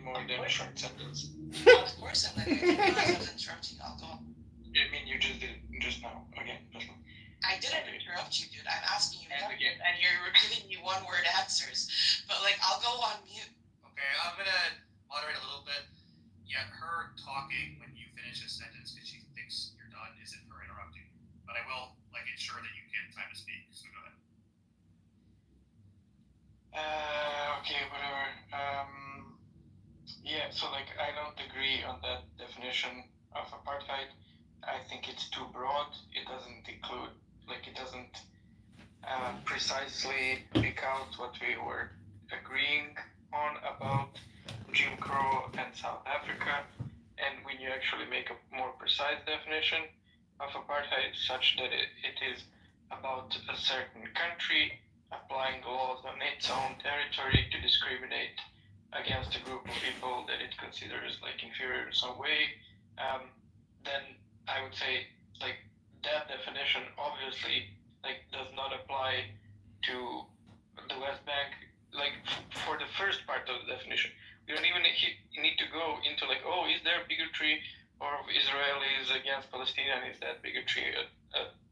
more than a short sentence. Of course, I'm like, I realize I was interrupting you. I'll go. I mean, you just did it just now again. I didn't interrupt you, dude. I'm asking you again, and you're giving me one-word answers. But like, I'll go on mute. Okay, I'm gonna moderate a little bit. Yeah, her talking when you finish a sentence because she thinks you're done isn't her interrupting. But I will ensure that you get time to speak. So go ahead. Okay, whatever. Yeah, so I don't agree on that definition of apartheid. I think it's too broad. It doesn't include, it doesn't precisely pick out what we were agreeing on about Jim Crow and South Africa. And when you actually make a more precise definition of apartheid, such that it is about a certain country applying laws on its own territory to discriminate against a group of people that it considers inferior in some way, then I would say that definition obviously does not apply to the West Bank. For the first part of the definition, we don't even need to go into is there bigotry of Israelis against Palestinians? Is that bigotry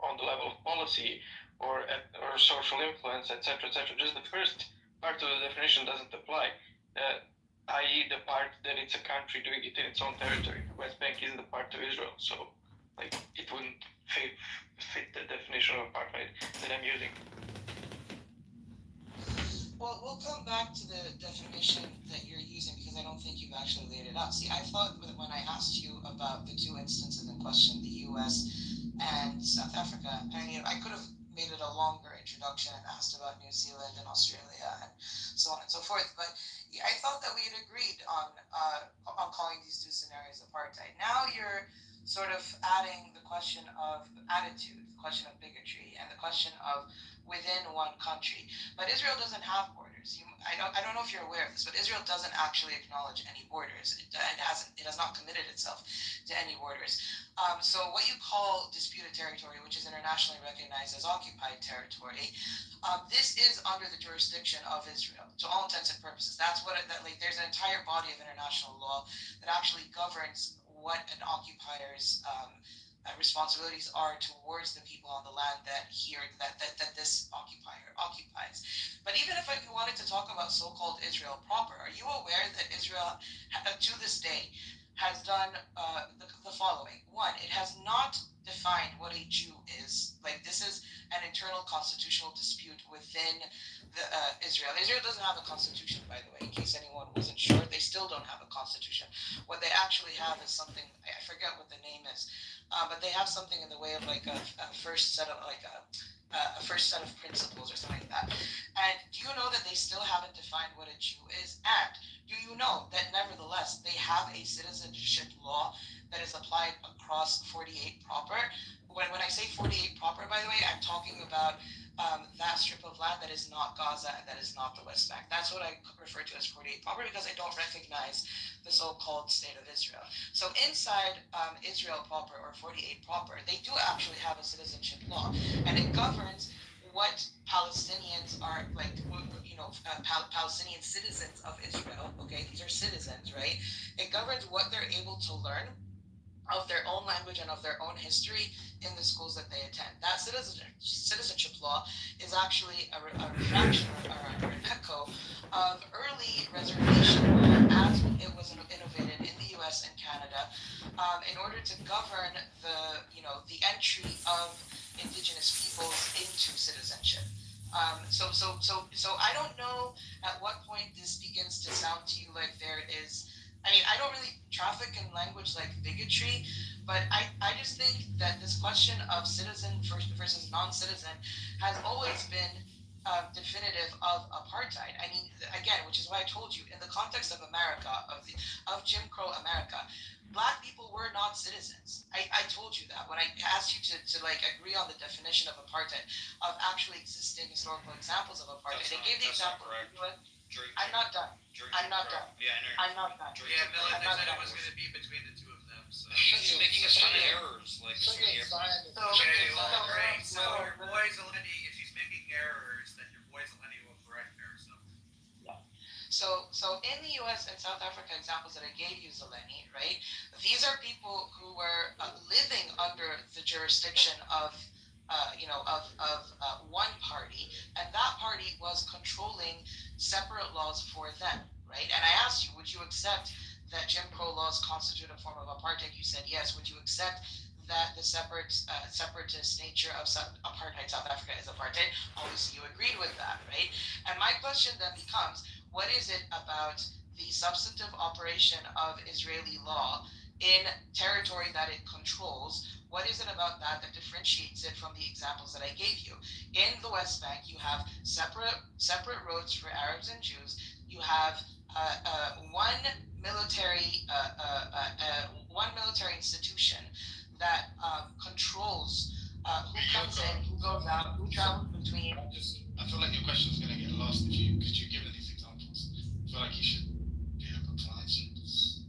on the level of policy or social influence, etc., etc.? Just the first part of the definition doesn't apply, i.e. the part that it's a country doing it in its own territory. The West Bank isn't a part of Israel, so it wouldn't fit the definition of apartheid that I'm using. Well, we'll come back to the definition that you're using because I don't think you've actually laid it out. See, I thought that when I asked you about the two instances in question, the U.S. and South Africa, I could have made it a longer introduction and asked about New Zealand and Australia and so on and so forth. But I thought that we had agreed on calling these two scenarios apartheid. Now you're sort of adding the question of attitude, the question of bigotry, and the question of within one country. But Israel doesn't have borders. I don't know if you're aware of this, but Israel doesn't actually acknowledge any borders. It has not committed itself to any borders. So what you call disputed territory, which is internationally recognized as occupied territory, this is under the jurisdiction of Israel to all intents and purposes. That's what there's an entire body of international law that actually governs what an occupier's responsibilities are towards the people on the land that this occupier occupies. But even if we wanted to talk about so-called Israel proper, are you aware that Israel, to this day, has done the following? One, it has not defined what a Jew is. This is an internal constitutional dispute within Israel. Israel doesn't have a constitution, by the way, in case anyone wasn't sure. They still don't have a constitution. What they actually have is something, I forget what the name is, but they have something in the way of a first set of a first set of principles or something like that. And do you know that they still haven't defined what a Jew is? And do you know that nevertheless they have a citizenship law that is applied across 48 proper? When I say 48 proper, by the way, I'm talking about that strip of land that is not Gaza and that is not the West Bank. That's what I refer to as 48 proper because I don't recognize the so-called state of Israel. So inside Israel proper or 48 proper, they do actually have a citizenship law, and it governs what Palestinians are Palestinian citizens of Israel. Okay, these are citizens, right? It governs what they're able to learn of their own language and of their own history in the schools that they attend. That citizenship law is actually a refraction or an echo of early reservation law as it was innovated in the U.S. and Canada in order to govern the entry of indigenous peoples into citizenship. So I don't know at what point this begins to sound to you like there is. I don't really traffic in language like bigotry, but I just think that this question of citizen versus non-citizen has always been definitive of apartheid. Again, which is why I told you, in the context of America, of Jim Crow America, Black people were not citizens. I told you that when I asked you to agree on the definition of apartheid, of actually existing historical examples of apartheid. They gave the example. I'm not done. I'm not done. Yeah, I'm not done. Yeah, Miller said it was going to be between the two of them. So he's making a ton of errors. Okay, great. So your boy Zelendi, if she's making errors, then your boy Zelendi will correct her. So. Yeah. So in the U.S. and South Africa examples that I gave you, Zeleny, right? These are people who were living under the jurisdiction of, one party, and that party was controlling separate laws for them, right? And I asked you, would you accept that Jim Crow laws constitute a form of apartheid? You said yes. Would you accept that the separatist nature of apartheid South Africa is apartheid? Obviously, you agreed with that, right? And my question then becomes, what is it about the substantive operation of Israeli law in territory that it controls? What is it about that that differentiates it from the examples that I gave you? In the West Bank, you have separate roads for Arabs and Jews. You have one military institution that controls who comes in, who goes out, who travels between. I feel like your question is gonna get lost because you're giving these examples. I feel like you should be able to answer this.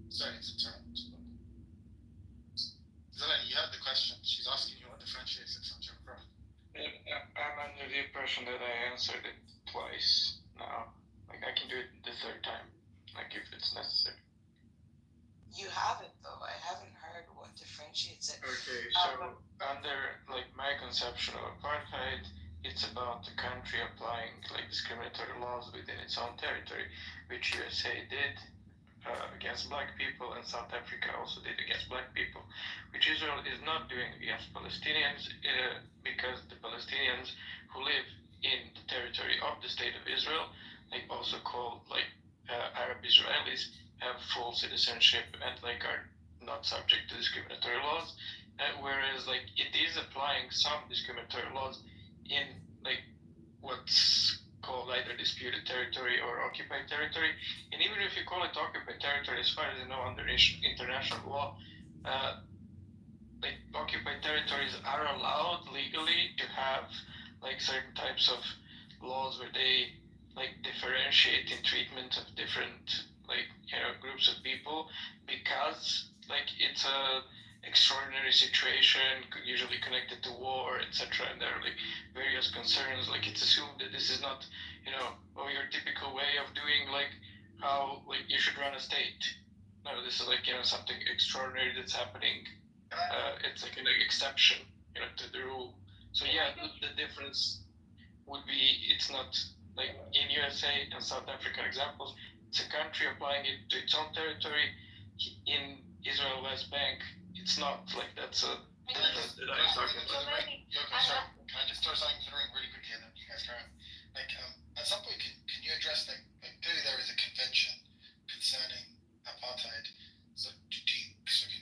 Sorry to interrupt. Zeleny, you heard the question. She's asking you what differentiates it from Jim Crow. I'm under the impression that I answered it twice now. Like I can do it the third time, like if it's necessary. You haven't though. I haven't heard what differentiates it. Okay, so under like my conception of apartheid, it's about the country applying like discriminatory laws within its own territory, which USA did against black people, and South Africa also did against black people, which Israel is not doing against Palestinians, because the Palestinians who live in the territory of the state of Israel, like also called like Arab Israelis, have full citizenship and like are not subject to discriminatory laws, whereas like it is applying some discriminatory laws in like what's called either disputed territory or occupied territory. And even if you call it occupied territory, as far as I know, under international law, like occupied territories are allowed legally to have like certain types of laws where they like differentiate in treatment of different like groups of people, because like it's a extraordinary situation, usually connected to war, etc. And there are like various concerns. Like it's assumed that this is not, your typical way of doing like how like you should run a state. No, this is like something extraordinary that's happening. It's like an exception, to the rule. So yeah, the difference would be it's not like in USA and South African examples. It's a country applying it to its own territory. In Israel West Bank, it's not like that's a difference that I'm talking about. Can I just throw something in the ring really quickly and then you guys carry on? Like, at some point, can you address like clearly there is a convention concerning apartheid. So can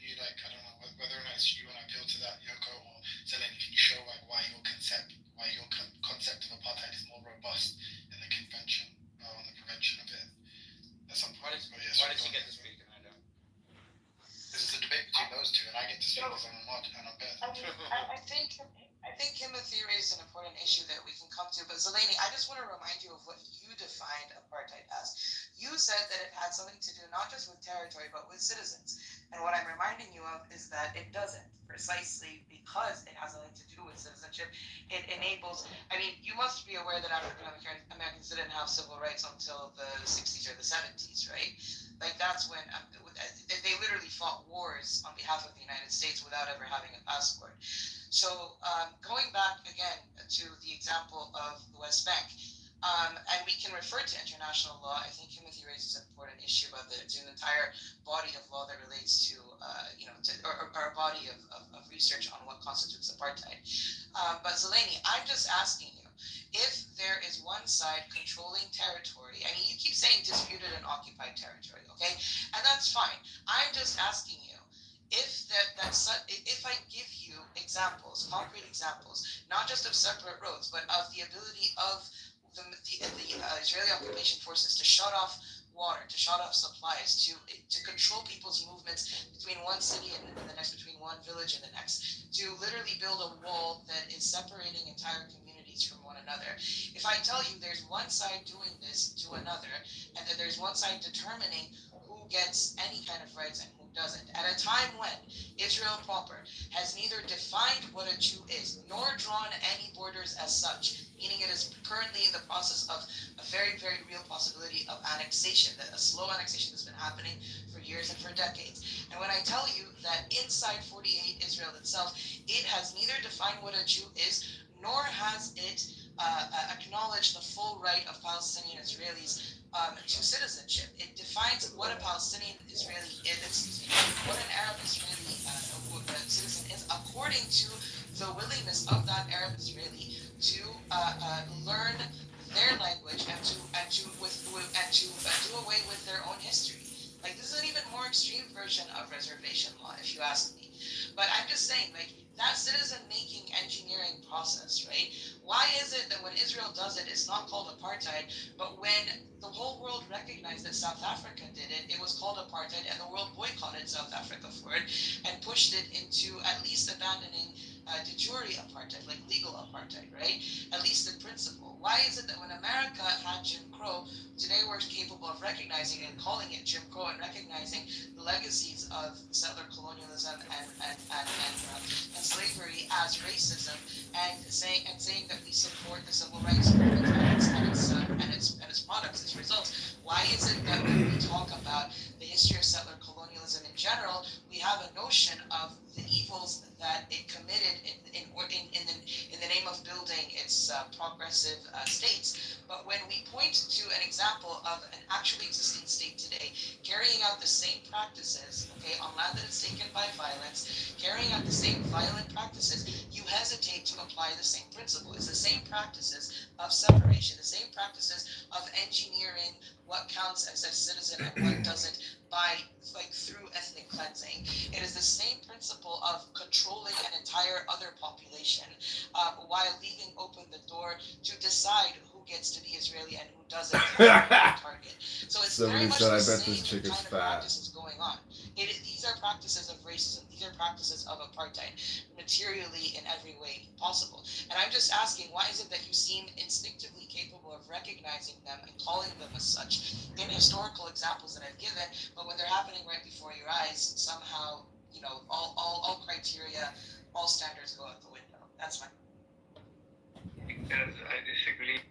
you like I don't know whether or not it's you want to appeal to that, Yoko or Zeleny, can you show like why your concept of apartheid is more robust in the convention on the prevention of it? At some point. Why did you get to speak and I don't? This is a debate between those two, and I get to speak as I'm not, and I'm better. I think Timothy raised an important issue that we can come to, but Zeleny, I just want to remind you of what you defined apartheid as. You said that it had something to do not just with territory, but with citizens. And what I'm reminding you of is that it doesn't, precisely because it has nothing to do with citizenship. It enables, you must be aware that African Americans didn't have civil rights until the 60s or the 70s, right? Like that's when they literally fought wars on behalf of the United States without ever having a passport. So going back again to the example of the West Bank, and we can refer to international law. I think Timothy raises an important issue about there's an entire body of law that relates to, or a body of research on what constitutes apartheid. But Zeleny, I'm just asking you, if there is one side controlling territory, you keep saying disputed and occupied territory, okay? And that's fine. I'm just asking you, if I give you examples, concrete examples, not just of separate roads, but of the ability of the Israeli occupation forces to shut off water, to shut off supplies, to control people's movements between one city and the next, between one village and the next, to literally build a wall that is separating entire communities from one another. If I tell you there's one side doing this to another, and that there's one side determining who gets any kind of rights and who doesn't, at a time when Israel proper has neither defined what a Jew is, nor drawn any borders as such, meaning it is currently in the process of a very, very real possibility of annexation, that a slow annexation that's been happening for years and for decades. And when I tell you that inside 48 Israel itself, it has neither defined what a Jew is, nor has it acknowledged the full right of Palestinian Israelis to citizenship. It defines what a Palestinian Israeli is, what an Arab Israeli citizen is, according to the willingness of that Arab Israeli to learn their language and to do away with their own history. Like, this is an even more extreme version of reservation law, if you ask me. But I'm just saying, like, that citizen-making engineering process, right? Why is it that when Israel does it, it's not called apartheid, but when the whole world recognized that South Africa did it, it was called apartheid, and the world boycotted South Africa for it and pushed it into at least abandoning de jure apartheid, like legal apartheid, right? At least in principle. Why is it that when America had Jim Crow, today we're capable of recognizing and calling it Jim Crow and recognizing the legacies of settler colonialism and slavery as racism, and saying that we support the civil rights movement and its products, its results? Why is it that when we talk about the history of settler colonialism in general, we have a notion of the evils that it committed in the name of building its progressive states, but when we point to an example of an actually existing state today carrying out the same practices, okay, on land that is taken by violence, carrying out the same violent practices, you hesitate to apply the same principle. It's the same practices of separation, the same practices of engineering what counts as a citizen and what doesn't by through ethnic cleansing. It is the same principle of controlling an entire other population while leaving open the door to decide who gets to be Israeli and who doesn't target. So it's Somebody very much said, the "I bet same this chick is kind of fat." practices going on. These are practices of racism. These are practices of apartheid, materially in every way possible. And I'm just asking, why is it that you seem instinctively capable of recognizing them and calling them as such in historical examples that I've given, but when they're happening right before your eyes, somehow, all criteria, all standards go out the window? That's my. Because I disagree